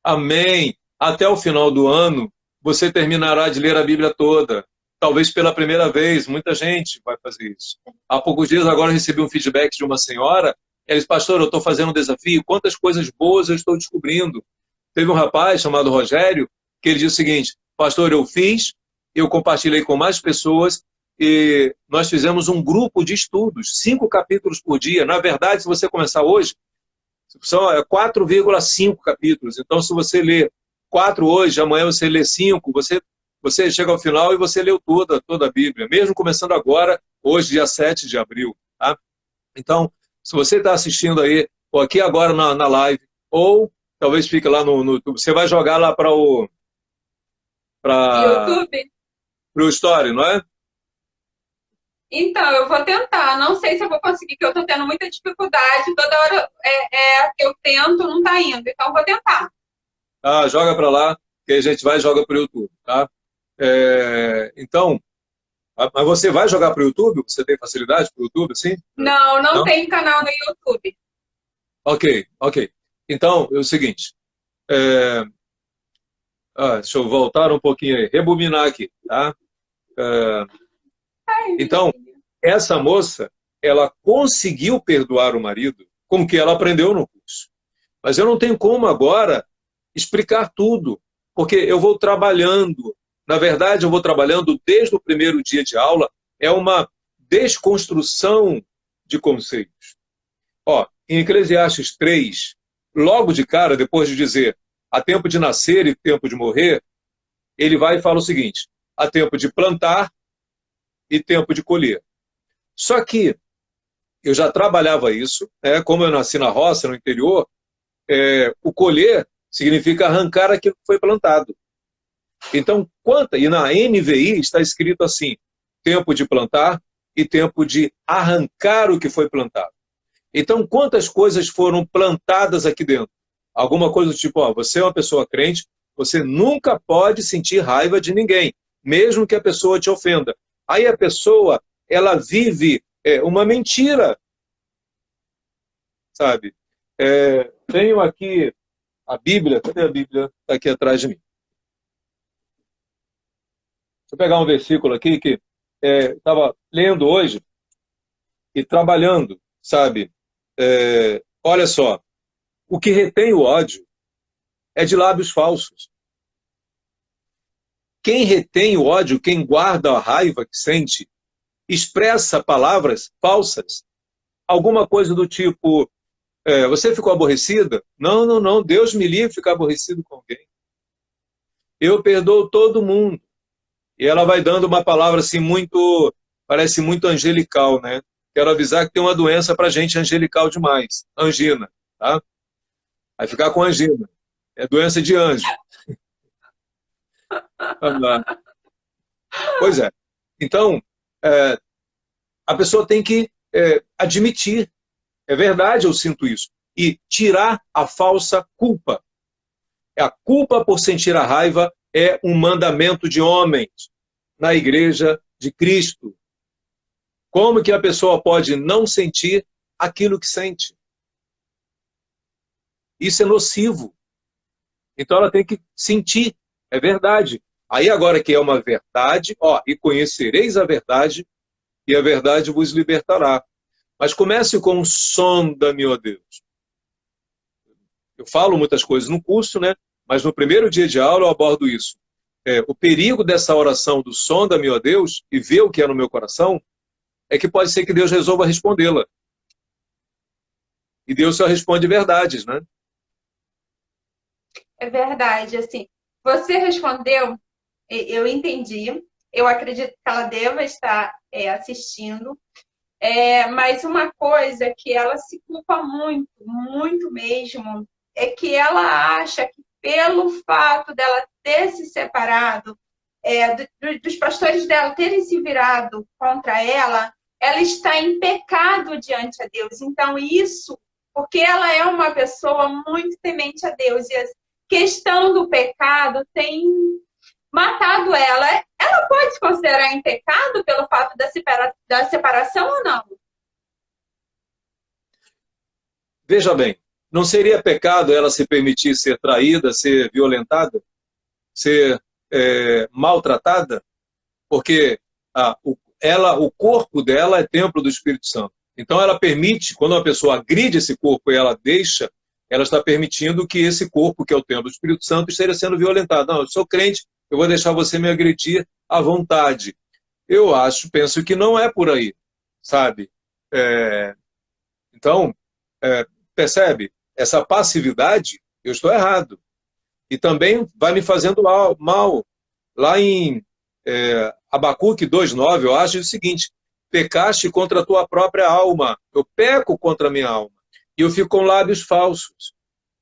Amém. Até o final do ano, você terminará de ler a Bíblia toda. Talvez pela primeira vez, muita gente vai fazer isso. Há poucos dias agora eu recebi um feedback de uma senhora, ela disse: pastor, eu estou fazendo um desafio, quantas coisas boas eu estou descobrindo. Teve um rapaz chamado Rogério, que ele disse o seguinte: pastor, eu compartilhei com mais pessoas e nós fizemos um grupo de estudos, 5 capítulos por dia. Na verdade, se você começar hoje, são 4,5 capítulos. Então, se você ler 4 hoje, amanhã você lê 5, você chega ao final e você leu toda a Bíblia, mesmo começando agora, hoje, dia 7 de abril. Tá? Então, se você está assistindo aí, ou aqui agora na live, ou talvez fique lá no YouTube, você vai jogar lá para o YouTube? Story, não é? Então, eu vou tentar. Não sei se eu vou conseguir, porque eu estou tendo muita dificuldade. Toda hora eu tento, não está indo. Então, eu vou tentar. Joga para lá, que a gente vai e joga para o YouTube, tá? Então, mas você vai jogar para o YouTube? Você tem facilidade para o YouTube, sim? Não tem canal no YouTube. Ok. Então, é o seguinte. Deixa eu voltar um pouquinho aí, rebobinar aqui, tá? Então, essa moça, ela conseguiu perdoar o marido com o que ela aprendeu no curso. Mas eu não tenho como agora explicar tudo, porque eu vou trabalhando. Na verdade, eu vou trabalhando desde o primeiro dia de aula, é uma desconstrução de conceitos. Em Eclesiastes 3, logo de cara, depois de dizer há tempo de nascer e tempo de morrer, ele vai e fala o seguinte: há tempo de plantar e tempo de colher. Só que eu já trabalhava isso, como eu nasci na roça, no interior, o colher significa arrancar aquilo que foi plantado. Então, e na NVI está escrito assim: tempo de plantar e tempo de arrancar o que foi plantado. Então, quantas coisas foram plantadas aqui dentro? Alguma coisa do tipo, você é uma pessoa crente, você nunca pode sentir raiva de ninguém, mesmo que a pessoa te ofenda. Aí a pessoa, ela vive uma mentira, sabe? Tenho aqui a Bíblia, cadê a Bíblia? Está aqui atrás de mim. Deixa eu pegar um versículo aqui que estava lendo hoje e trabalhando, sabe? Olha só, o que retém o ódio é de lábios falsos. Quem retém o ódio, quem guarda a raiva que sente, expressa palavras falsas. Alguma coisa do tipo, você ficou aborrecida? Não, Deus me livre de ficar aborrecido com alguém. Eu perdoo todo mundo. E ela vai dando uma palavra assim parece muito angelical, né? Quero avisar que tem uma doença pra gente angelical demais, angina, tá? Vai ficar com angina. É doença de anjo. Pois é. Então, a pessoa tem que admitir. É verdade, eu sinto isso. E tirar a falsa culpa. A culpa por sentir a raiva é um mandamento de homens na igreja de Cristo. Como que a pessoa pode não sentir aquilo que sente? Isso é nocivo. Então ela tem que sentir. É verdade. Aí agora que é uma verdade, e conhecereis a verdade, e a verdade vos libertará. Mas comece com sonda-me, ó Deus. Eu falo muitas coisas no curso, né? Mas no primeiro dia de aula eu abordo isso. O perigo dessa oração do sonda-me, ó Deus, e ver o que é no meu coração, é que pode ser que Deus resolva respondê-la. E Deus só responde verdades, né? É verdade, assim, você respondeu, eu entendi, eu acredito que ela deva estar assistindo, mas uma coisa que ela se culpa muito, muito mesmo, é que ela acha que pelo fato dela ter se separado, dos pastores dela terem se virado contra ela está em pecado diante a Deus. Então isso, porque ela é uma pessoa muito temente a Deus, e a questão do pecado tem matado ela. Ela pode se considerar em pecado pelo fato da separação ou não? Veja bem, não seria pecado ela se permitir ser traída, ser violentada, ser maltratada? Porque o corpo dela é templo do Espírito Santo. Então ela permite, quando uma pessoa agride esse corpo e ela deixa ela está permitindo que esse corpo, que é o templo do Espírito Santo, esteja sendo violentado. Não, eu sou crente, eu vou deixar você me agredir à vontade. Eu penso que não é por aí, sabe? Então, percebe? Essa passividade, eu estou errado. E também vai me fazendo mal. Lá em Abacuque 2,9, eu acho o seguinte: pecaste contra a tua própria alma. Eu peco contra a minha alma. E eu fico com lábios falsos.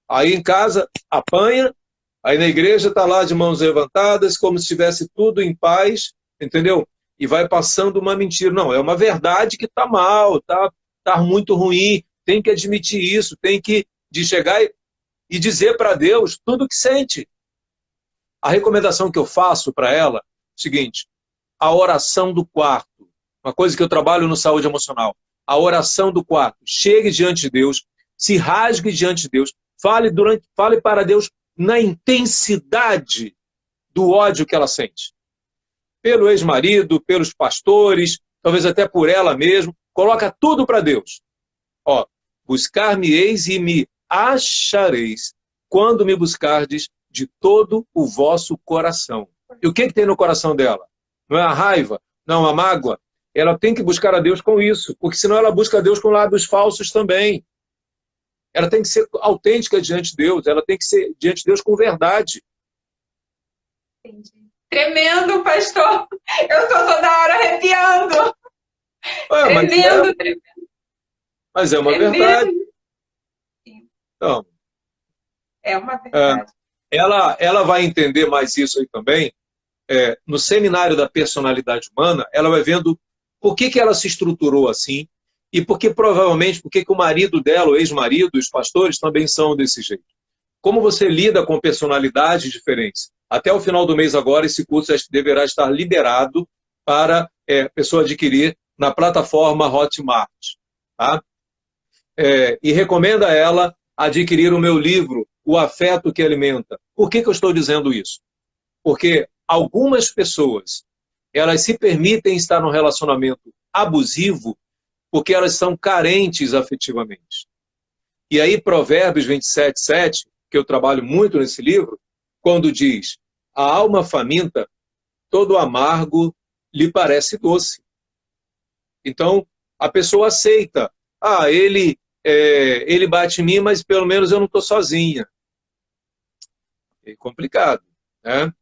Aí em casa, apanha. Aí na igreja está lá de mãos levantadas, como se estivesse tudo em paz, entendeu? E vai passando uma mentira. Não, é uma verdade que está mal, tá muito ruim. Tem que admitir isso, tem que chegar e dizer para Deus tudo o que sente. A recomendação que eu faço para ela é o seguinte: a oração do quarto, uma coisa que eu trabalho no saúde emocional, a oração do quarto. Chegue diante de Deus, se rasgue diante de Deus, fale para Deus na intensidade do ódio que ela sente. Pelo ex-marido, pelos pastores, talvez até por ela mesma, coloca tudo para Deus. Ó, buscar-me-eis e me achareis quando me buscardes de todo o vosso coração. E o que tem no coração dela? Não é a raiva? Não, a mágoa? Ela tem que buscar a Deus com isso, porque senão ela busca a Deus com lábios falsos também. Ela tem que ser autêntica diante de Deus, ela tem que ser diante de Deus com verdade. Entendi. Tremendo, pastor. Eu estou toda hora arrepiando. Tremendo. Mas é uma verdade. Então, é uma verdade. Ela vai entender mais isso aí também. No seminário da personalidade humana, ela vai vendo por que ela se estruturou assim e provavelmente por que o marido dela, o ex-marido, os pastores também são desse jeito. Como você lida com personalidades diferentes? Até o final do mês agora, esse curso deverá estar liberado para a pessoa adquirir na plataforma Hotmart. Tá? E recomendo a ela adquirir o meu livro, O Afeto que Alimenta. Por que eu estou dizendo isso? Porque algumas pessoas, elas se permitem estar num relacionamento abusivo porque elas são carentes afetivamente. E aí Provérbios 27:7, que eu trabalho muito nesse livro, quando diz: a alma faminta, todo amargo lhe parece doce. Então, a pessoa aceita. Ele bate em mim, mas pelo menos eu não estou sozinha. É complicado, né?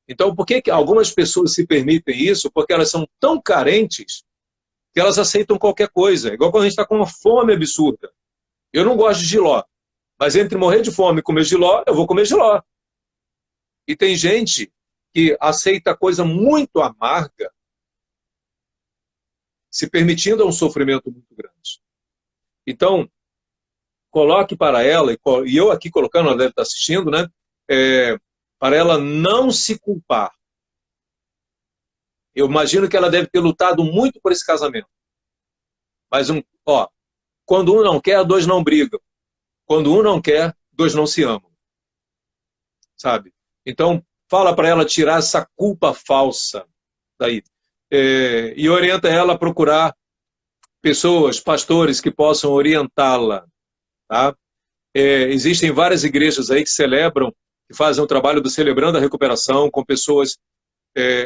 Então, por que algumas pessoas se permitem isso? Porque elas são tão carentes que elas aceitam qualquer coisa. Igual quando a gente está com uma fome absurda. Eu não gosto de jiló, mas entre morrer de fome e comer jiló, eu vou comer jiló. E tem gente que aceita coisa muito amarga, se permitindo a um sofrimento muito grande. Então, coloque para ela, e eu aqui colocando, ela deve estar assistindo, né? Para ela não se culpar. Eu imagino que ela deve ter lutado muito por esse casamento. Mas, quando um não quer, dois não brigam. Quando um não quer, dois não se amam. Sabe? Então, fala para ela tirar essa culpa falsa daí. E orienta ela a procurar pessoas, pastores, que possam orientá-la. Tá? Existem várias igrejas aí que celebram, que fazem o trabalho do Celebrando a Recuperação, com pessoas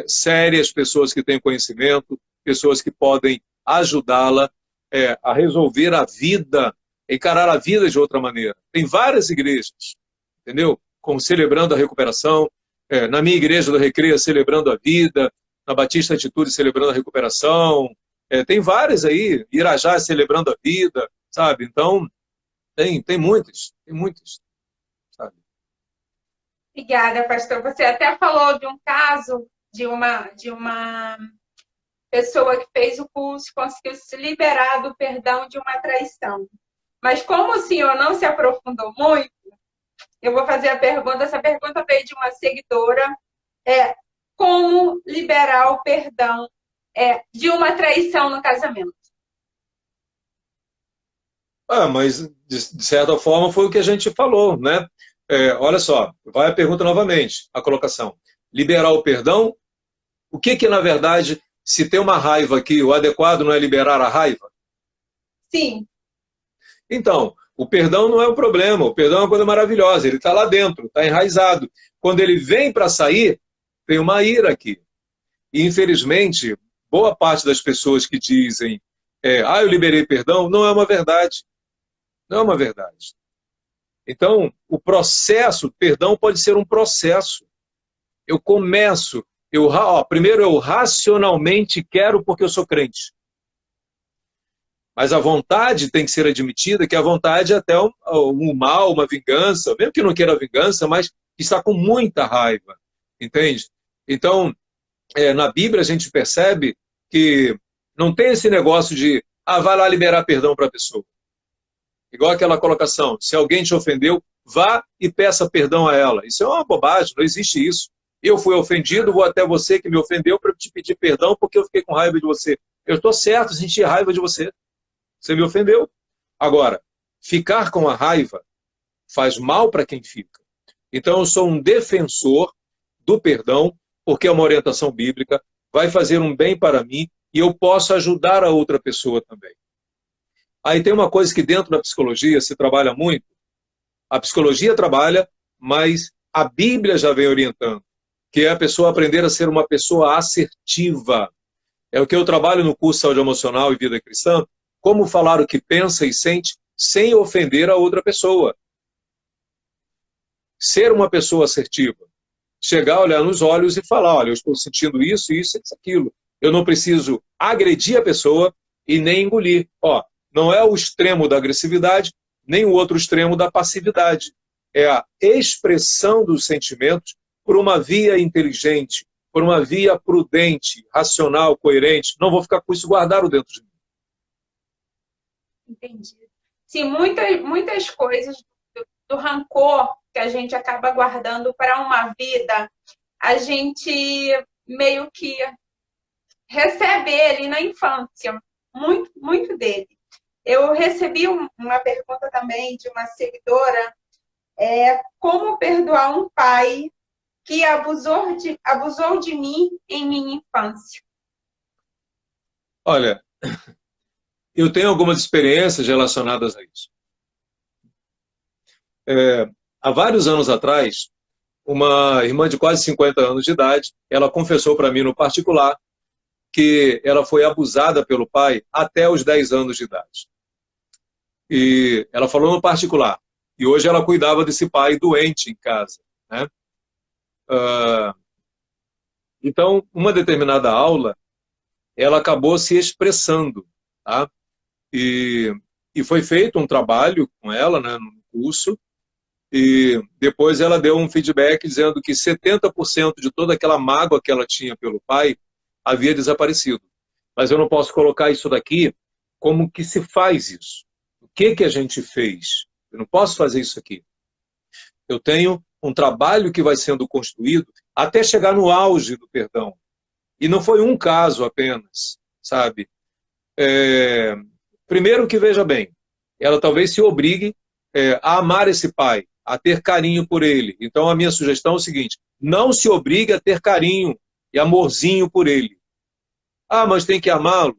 sérias, pessoas que têm conhecimento, pessoas que podem ajudá-la a resolver a vida, encarar a vida de outra maneira. Tem várias igrejas, entendeu? Como Celebrando a Recuperação, na minha igreja do Recreio, Celebrando a Vida, na Batista Atitude, Celebrando a Recuperação, tem várias aí, Irajá, Celebrando a Vida, sabe? Então, tem muitas, sabe? Obrigada, pastor. Você até falou de um caso de uma pessoa que fez o curso, conseguiu se liberar do perdão de uma traição. Mas como o senhor não se aprofundou muito, eu vou fazer a pergunta. Essa pergunta veio de uma seguidora. Como liberar o perdão de uma traição no casamento? Mas, de certa forma, foi o que a gente falou, né? Olha só, vai a pergunta novamente, a colocação. Liberar o perdão, o que na verdade, se tem uma raiva aqui, o adequado não é liberar a raiva? Sim. Então, O perdão não é o problema, o perdão é uma coisa maravilhosa, ele está lá dentro, está enraizado. Quando ele vem para sair, tem uma ira aqui. E, infelizmente, boa parte das pessoas que dizem eu liberei perdão, não é uma verdade. Não é uma verdade. Então, o processo, perdão pode ser um processo. Eu começo, primeiro eu racionalmente quero porque eu sou crente. Mas a vontade tem que ser admitida, que a vontade é até um mal, uma vingança, mesmo que não queira vingança, mas está com muita raiva, entende? Então, na Bíblia a gente percebe que não tem esse negócio de, vai lá liberar perdão para a pessoa. Igual aquela colocação, se alguém te ofendeu, vá e peça perdão a ela. Isso é uma bobagem, não existe isso. Eu fui ofendido, vou até você que me ofendeu para te pedir perdão porque eu fiquei com raiva de você. Eu estou certo, senti raiva de você. Você me ofendeu. Agora, ficar com a raiva faz mal para quem fica. Então, eu sou um defensor do perdão, porque é uma orientação bíblica, vai fazer um bem para mim e eu posso ajudar a outra pessoa também. Aí tem uma coisa que dentro da psicologia se trabalha muito. A psicologia trabalha, mas a Bíblia já vem orientando, que é a pessoa aprender a ser uma pessoa assertiva. É o que eu trabalho no curso Saúde Emocional e Vida Cristã, como falar o que pensa e sente sem ofender a outra pessoa. Ser uma pessoa assertiva. Chegar, olhar nos olhos e falar, olha, eu estou sentindo isso, isso, isso, aquilo. Eu não preciso agredir a pessoa e nem engolir. Não é o extremo da agressividade, nem o outro extremo da passividade. É a expressão dos sentimentos por uma via inteligente, por uma via prudente, racional, coerente. Não vou ficar com isso guardado dentro de mim. Entendi. Sim, muitas coisas do rancor que a gente acaba guardando para uma vida, a gente meio que recebe ele na infância, muito dele. Eu recebi uma pergunta também de uma seguidora, como perdoar um pai que abusou de mim em minha infância? Olha, eu tenho algumas experiências relacionadas a isso. Há vários anos atrás, uma irmã de quase 50 anos de idade, ela confessou para mim no particular que ela foi abusada pelo pai até os 10 anos de idade. E ela falou no particular. E hoje ela cuidava desse pai doente em casa, né? Então, uma determinada aula, ela acabou se expressando, tá? E foi feito um trabalho com ela, né, no curso, e depois ela deu um feedback dizendo que 70% de toda aquela mágoa que ela tinha pelo pai havia desaparecido. Mas eu não posso colocar isso daqui como que se faz isso. O que a gente fez? Eu não posso fazer isso aqui. Eu tenho um trabalho que vai sendo construído até chegar no auge do perdão. E não foi um caso apenas, sabe? Primeiro que, veja bem, ela talvez se obrigue a amar esse pai, a ter carinho por ele. Então a minha sugestão é o seguinte, não se obrigue a ter carinho e amorzinho por ele. Mas tem que amá-lo.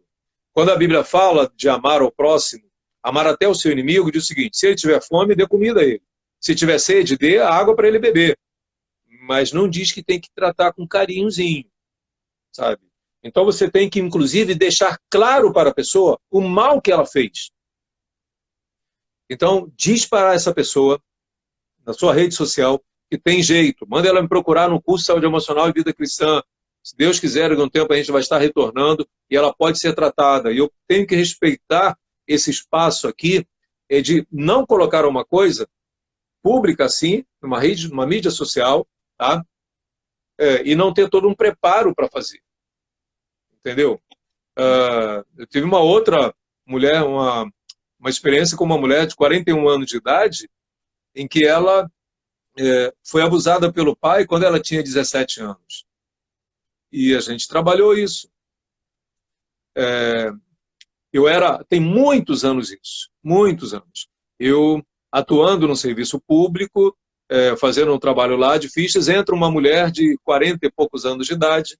Quando a Bíblia fala de amar ao próximo, amar até o seu inimigo, diz o seguinte, se ele tiver fome, dê comida a ele. Se tiver sede, dê água para ele beber. Mas não diz que tem que tratar com carinhozinho, sabe? Então você tem que, inclusive, deixar claro para a pessoa o mal que ela fez. Então, diz para essa pessoa, na sua rede social, que tem jeito. Manda ela me procurar no curso de Saúde Emocional e Vida Cristã. Se Deus quiser, em algum tempo a gente vai estar retornando e ela pode ser tratada. E eu tenho que respeitar esse espaço aqui, de não colocar uma coisa pública assim, numa mídia social, tá? E não ter todo um preparo para fazer. Entendeu? Eu tive uma outra mulher, uma experiência com uma mulher de 41 anos de idade, em que ela foi abusada pelo pai quando ela tinha 17 anos. E a gente trabalhou isso. Tem muitos anos isso, muitos anos. Eu, atuando no serviço público, fazendo um trabalho lá de fichas, entra uma mulher de 40 e poucos anos de idade,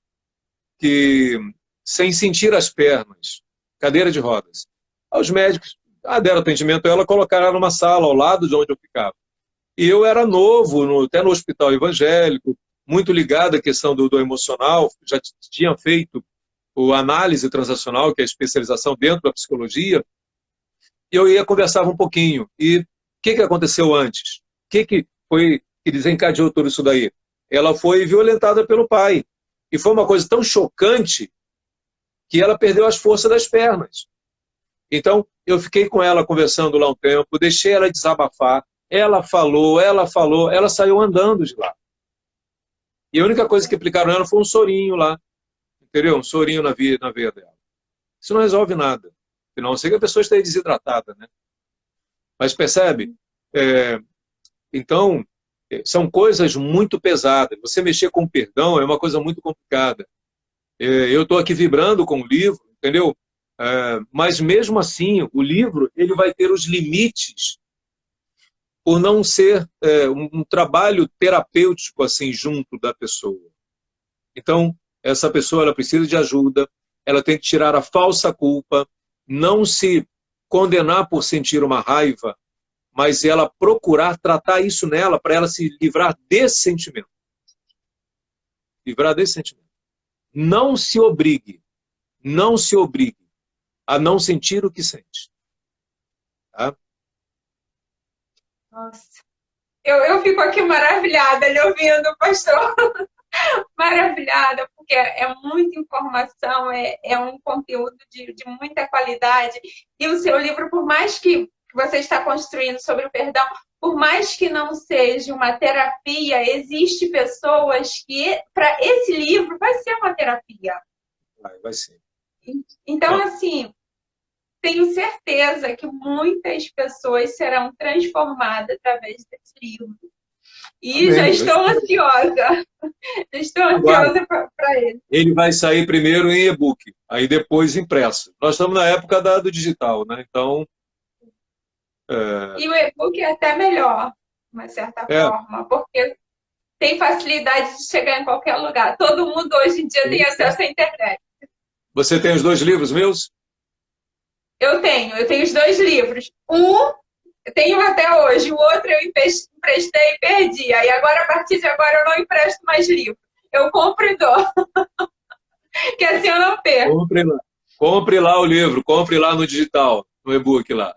que, sem sentir as pernas, cadeira de rodas. Os médicos deram atendimento a ela, colocaram ela numa sala ao lado de onde eu ficava. E eu era novo, até no hospital evangélico, muito ligado à questão do emocional, já tinha feito o análise transacional, que é a especialização dentro da psicologia, e eu ia conversava um pouquinho. E o que aconteceu antes? O que foi que desencadeou tudo isso daí? Ela foi violentada pelo pai. E foi uma coisa tão chocante que ela perdeu as forças das pernas. Então, eu fiquei com ela conversando lá um tempo, deixei ela desabafar, ela falou, ela saiu andando de lá. E a única coisa que aplicaram nela foi um sorinho lá, entendeu? Um sorinho na veia dela. Isso não resolve nada. A não ser que a pessoa esteja desidratada, né? Mas percebe? Então, são coisas muito pesadas. Você mexer com perdão é uma coisa muito complicada. Eu estou aqui vibrando com o livro, entendeu? Mas mesmo assim, o livro ele vai ter os limites por não ser um trabalho terapêutico assim junto da pessoa. Então, essa pessoa ela precisa de ajuda, ela tem que tirar a falsa culpa, não se condenar por sentir uma raiva, mas ela procurar tratar isso nela para ela se livrar desse sentimento. Livrar desse sentimento. Não se obrigue a não sentir o que sente. Tá? Nossa. Eu fico aqui maravilhada lhe ouvindo, pastor. Maravilhada, porque é muita informação, é um conteúdo de muita qualidade. E o seu livro, por mais que você está construindo sobre o perdão, por mais que não seja uma terapia, existe pessoas que, para esse livro, vai ser uma terapia. Vai ser. Então, assim, tenho certeza que muitas pessoas serão transformadas através desse livro. E Amém. já estou ansiosa. Estou ansiosa para ele. Ele vai sair primeiro em e-book, aí depois impresso. Nós estamos na época do digital, né? Então... E o e-book é até melhor, de uma certa forma, porque tem facilidade de chegar em qualquer lugar. Todo mundo hoje em dia tem acesso à internet. Você tem os 2 livros meus? Eu tenho os 2 livros. Eu tenho até hoje, o outro eu emprestei e perdi. Aí agora, a partir de agora, eu não empresto mais livro. Eu compro e dou. Que assim eu não perco. Compre lá o livro, compre lá no digital, no e-book lá.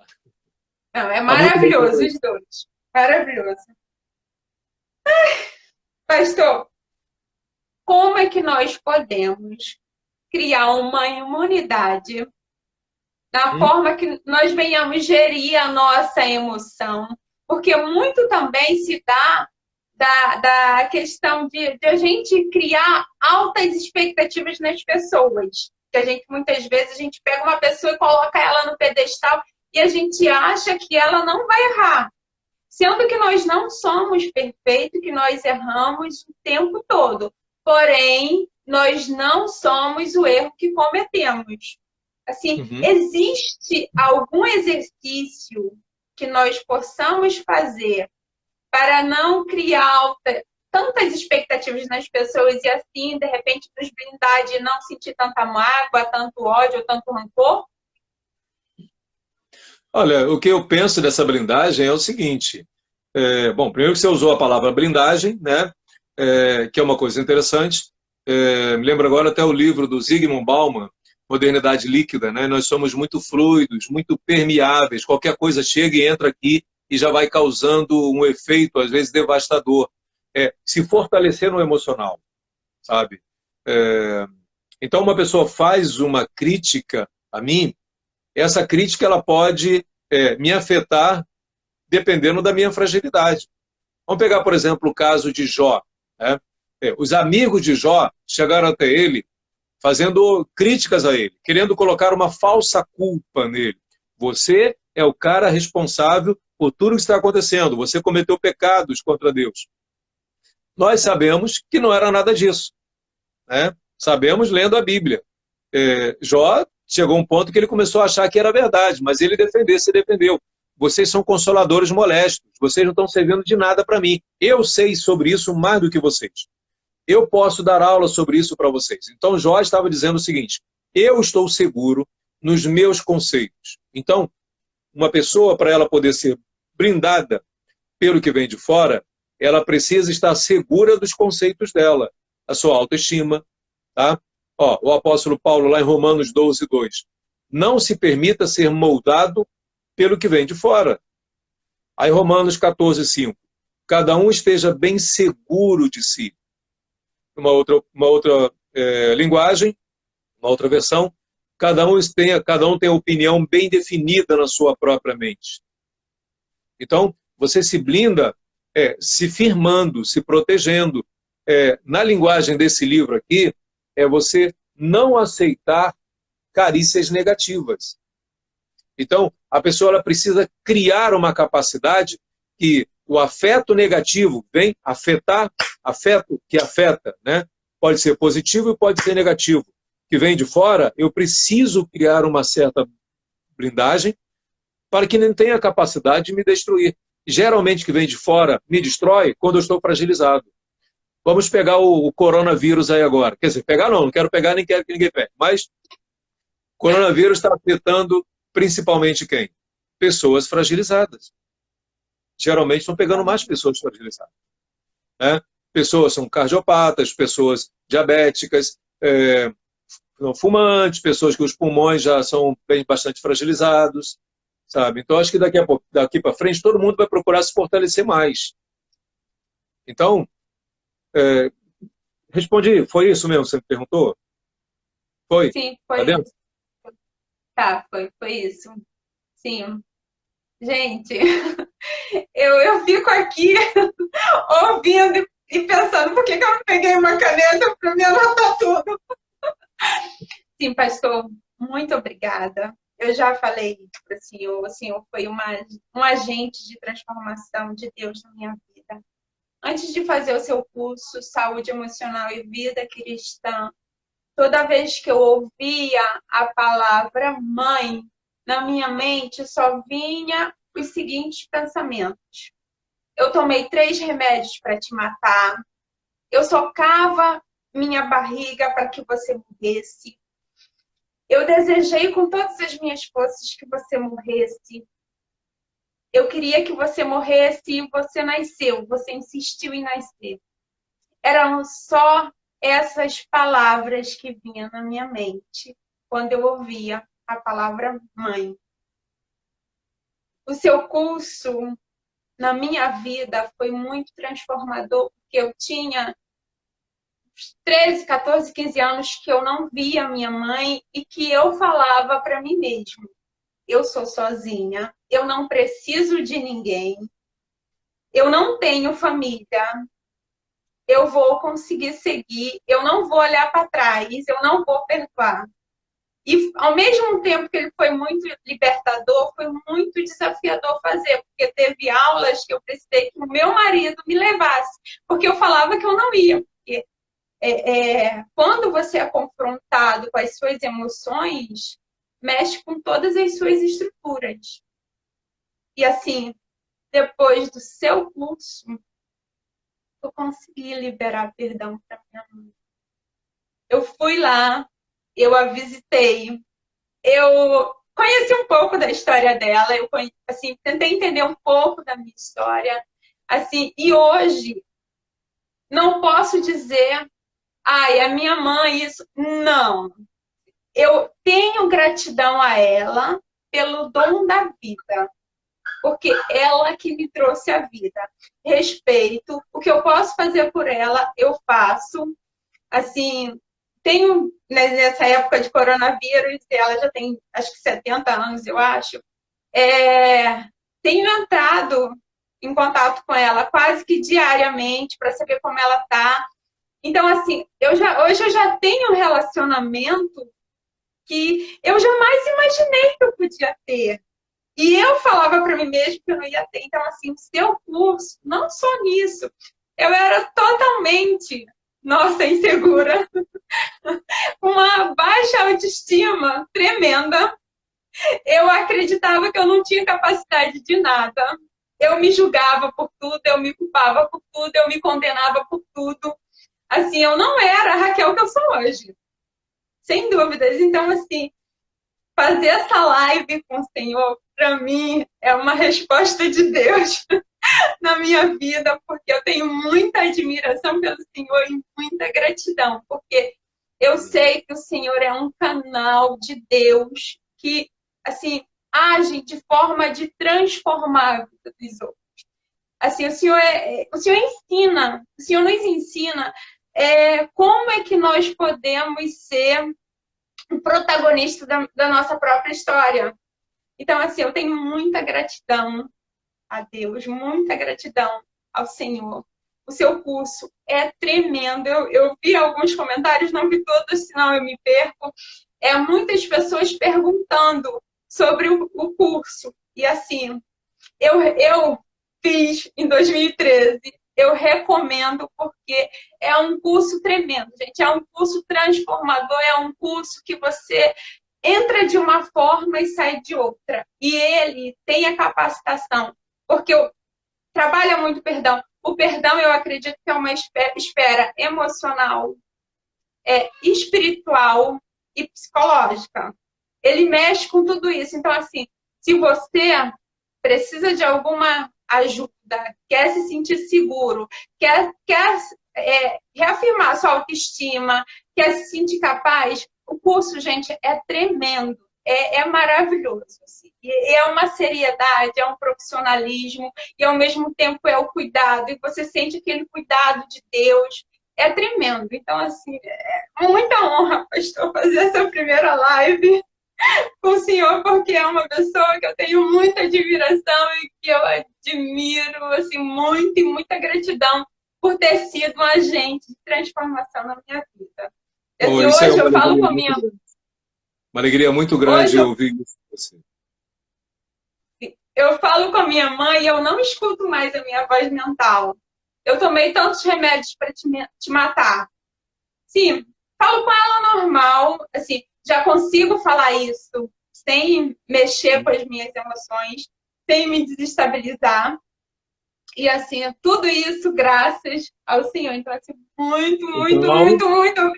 Não, é maravilhoso os 2. Maravilhoso. Pastor, como é que nós podemos criar uma imunidade na forma que nós venhamos gerir a nossa emoção? Porque muito também se dá da questão de a gente criar altas expectativas nas pessoas. Que a gente, muitas vezes, a gente pega uma pessoa e coloca ela no pedestal e a gente acha que ela não vai errar. Sendo que nós não somos perfeitos, que nós erramos o tempo todo. Porém, nós não somos o erro que cometemos. Assim, existe algum exercício que nós possamos fazer para não criar tantas expectativas nas pessoas e assim, de repente, nos blindar de não sentir tanta mágoa, tanto ódio, tanto rancor? Olha, o que eu penso dessa blindagem é o seguinte. Bom, primeiro que você usou a palavra blindagem, né? Que é uma coisa interessante. Me lembro agora até o livro do Zygmunt Bauman, Modernidade Líquida, né? Nós somos muito fluidos, muito permeáveis. Qualquer coisa chega e entra aqui e já vai causando um efeito, às vezes, devastador. Se fortalecer no emocional, sabe? Então, uma pessoa faz uma crítica a mim, essa crítica ela pode me afetar dependendo da minha fragilidade. Vamos pegar, por exemplo, o caso de Jó. Né? Os amigos de Jó chegaram até ele fazendo críticas a ele, querendo colocar uma falsa culpa nele. Você é o cara responsável por tudo que está acontecendo. Você cometeu pecados contra Deus. Nós sabemos que não era nada disso. Né? Sabemos lendo a Bíblia. Jó chegou a um ponto que ele começou a achar que era verdade, mas ele se defendeu. Vocês são consoladores molestos, vocês não estão servindo de nada para mim. Eu sei sobre isso mais do que vocês. Eu posso dar aula sobre isso para vocês. Então Jó estava dizendo o seguinte, eu estou seguro nos meus conceitos. Então, uma pessoa, para ela poder ser blindada pelo que vem de fora, ela precisa estar segura dos conceitos dela, a sua autoestima. Tá? Ó, o apóstolo Paulo, lá em Romanos 12:2, não se permita ser moldado pelo que vem de fora. Aí Romanos 14:5, cada um esteja bem seguro de si. Uma outra linguagem, uma outra versão, cada um tem a opinião bem definida na sua própria mente. Então, você se blinda se firmando, se protegendo. Na linguagem desse livro aqui, é você não aceitar carícias negativas. Então, a pessoa ela precisa criar uma capacidade que o afeto negativo vem afetar, afeto que afeta, né? Pode ser positivo e pode ser negativo. Que vem de fora, eu preciso criar uma certa blindagem para que não tenha a capacidade de me destruir. Geralmente, que vem de fora me destrói quando eu estou fragilizado. Vamos pegar o coronavírus aí agora. Quer dizer, pegar não quero pegar, nem quero que ninguém pegue. Mas o coronavírus está afetando principalmente quem? Pessoas fragilizadas. Geralmente estão pegando mais pessoas fragilizadas. Né? Pessoas são cardiopatas, pessoas diabéticas, fumantes, pessoas que os pulmões já são bastante fragilizados. Sabe? Então, acho que daqui para frente, todo mundo vai procurar se fortalecer mais. Então, respondi, foi isso mesmo que você me perguntou? Foi? Sim, foi. Tá dentro? Tá, foi isso. Sim. Gente, eu fico aqui ouvindo e pensando por que eu não peguei uma caneta para me anotar tudo. Sim, pastor, muito obrigada. Eu já falei para o senhor foi um agente de transformação de Deus na minha vida. Antes de fazer o seu curso Saúde Emocional e Vida Cristã, toda vez que eu ouvia a palavra mãe, na minha mente só vinha os seguintes pensamentos. Eu tomei 3 remédios para te matar. Eu socava minha barriga para que você morresse. Eu desejei com todas as minhas forças que você morresse. Eu queria que você morresse e você nasceu. Você insistiu em nascer. Eram só essas palavras que vinham na minha mente quando eu ouvia a palavra mãe. O seu curso na minha vida foi muito transformador, porque eu tinha 13, 14, 15 anos que eu não via minha mãe e que eu falava para mim mesma: eu sou sozinha, eu não preciso de ninguém, eu não tenho família, eu vou conseguir seguir, eu não vou olhar para trás, eu não vou perdoar. E ao mesmo tempo que ele foi muito libertador, foi muito desafiador fazer, porque teve aulas que eu precisei que o meu marido me levasse, porque eu falava que eu não ia. Porque quando você é confrontado com as suas emoções, mexe com todas as suas estruturas. E assim, depois do seu curso, eu consegui liberar perdão para minha mãe. Eu fui lá, eu a visitei, eu conheci um pouco da história dela, eu assim, tentei entender um pouco da minha história, assim, e hoje não posso dizer, ai, a minha mãe isso, não. Eu tenho gratidão a ela pelo dom da vida, porque ela que me trouxe a vida. Respeito, o que eu posso fazer por ela, eu faço. Assim, tenho, nessa época de coronavírus, ela já tem, acho que 70 anos, eu acho, tenho entrado em contato com ela quase que diariamente para saber como ela está. Então, assim, hoje eu já tenho um relacionamento que eu jamais imaginei que eu podia ter. E eu falava para mim mesma que eu não ia ter. Então, assim, o seu curso, não só nisso, eu era totalmente, nossa, insegura, uma baixa autoestima tremenda. Eu acreditava que eu não tinha capacidade de nada. Eu me julgava por tudo, eu me culpava por tudo, eu me condenava por tudo. Assim, eu não era a Raquel que eu sou hoje. Sem dúvidas. Então, assim, fazer essa live com o Senhor, para mim, é uma resposta de Deus na minha vida, porque eu tenho muita admiração pelo Senhor e muita gratidão, porque eu sei que o Senhor é um canal de Deus que, assim, age de forma de transformar a vida dos outros. Assim, o Senhor ensina, o Senhor nos ensina como é que nós podemos ser o protagonista da nossa própria história. Então, assim, eu tenho muita gratidão a Deus, muita gratidão ao Senhor. O seu curso é tremendo. Eu vi alguns comentários, não vi todos, senão eu me perco. Muitas pessoas perguntando sobre o curso. E assim, eu fiz em 2013. Eu recomendo porque é um curso tremendo, gente. É um curso transformador, é um curso que você entra de uma forma e sai de outra. E ele tem a capacitação, porque trabalha muito perdão. O perdão, eu acredito que é uma esfera emocional, espiritual e psicológica. Ele mexe com tudo isso. Então, assim, se você precisa de alguma ajuda, quer se sentir seguro, quer reafirmar sua autoestima, quer se sentir capaz, o curso, gente, é tremendo, é maravilhoso. Assim. É uma seriedade, é um profissionalismo, e ao mesmo tempo é o cuidado, e você sente aquele cuidado de Deus. É tremendo. Então, assim, é muita honra, pastor, fazer essa primeira live com o senhor, porque é uma pessoa que eu tenho muita admiração e que eu admiro, assim, muito, e muita gratidão por ter sido um agente de transformação na minha vida. Hoje eu falo com a minha... Uma alegria muito grande ouvir isso de você. Eu falo com a minha mãe e eu não escuto mais a minha voz mental. Eu tomei tantos remédios para te matar. Sim, falo com ela normal, assim, já consigo falar isso sem mexer com as minhas emoções, sem me desestabilizar. E, assim, tudo isso graças ao Senhor. Então, assim, muito obrigada.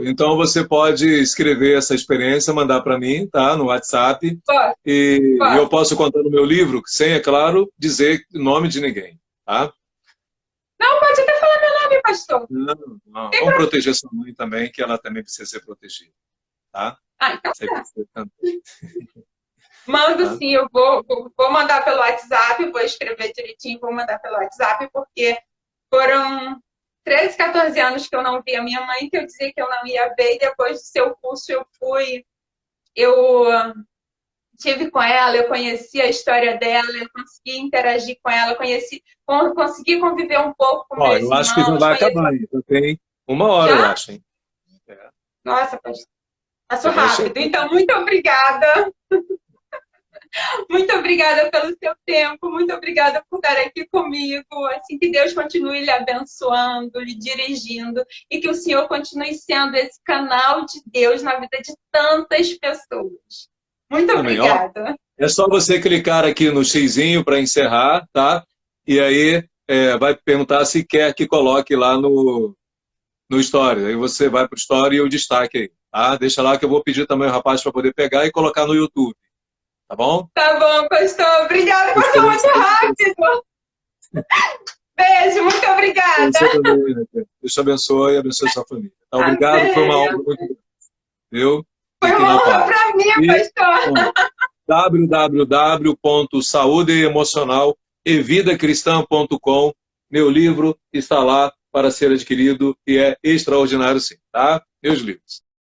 Então, você pode escrever essa experiência, mandar para mim, tá? No WhatsApp. Posso. E eu posso contar no meu livro, sem, é claro, dizer o nome de ninguém, tá? Não, pode até falar meu nome, pastor. Não. Vamos proteger sua mãe também, que ela também precisa ser protegida, tá? Então tá. Mando sim, eu vou mandar pelo WhatsApp, vou escrever direitinho, vou mandar pelo WhatsApp, porque foram 13, 14 anos que eu não vi a minha mãe, que eu dizia que eu não ia ver, e depois do seu curso eu estive com ela, eu conheci a história dela, eu consegui interagir com ela, consegui conviver um pouco com meus irmãos. Eu acho que já vai acabar aí, já tem 1 hora, eu acho, hein? Nossa, passou rápido. Então, muito obrigada. Muito obrigada pelo seu tempo, muito obrigada por estar aqui comigo. Assim, que Deus continue lhe abençoando, lhe dirigindo, e que o Senhor continue sendo esse canal de Deus na vida de tantas pessoas. Muito obrigada. É só você clicar aqui no xizinho para encerrar, tá? E aí vai perguntar se quer que coloque lá no Story. Aí você vai para o Story e o destaque aí, tá? Deixa lá que eu vou pedir também o rapaz para poder pegar e colocar no YouTube. Tá bom? Tá bom, pastor. Obrigada, passou muito rápido. Beijo, muito obrigada. Deus te abençoe e abençoe sua família. Tá? Obrigado, foi uma honra muito grande. Viu? Foi uma honra para mim, pastor. www.saudeemocionalevidacristã.com. Meu livro está lá para ser adquirido e é extraordinário sim, tá? Meus livros.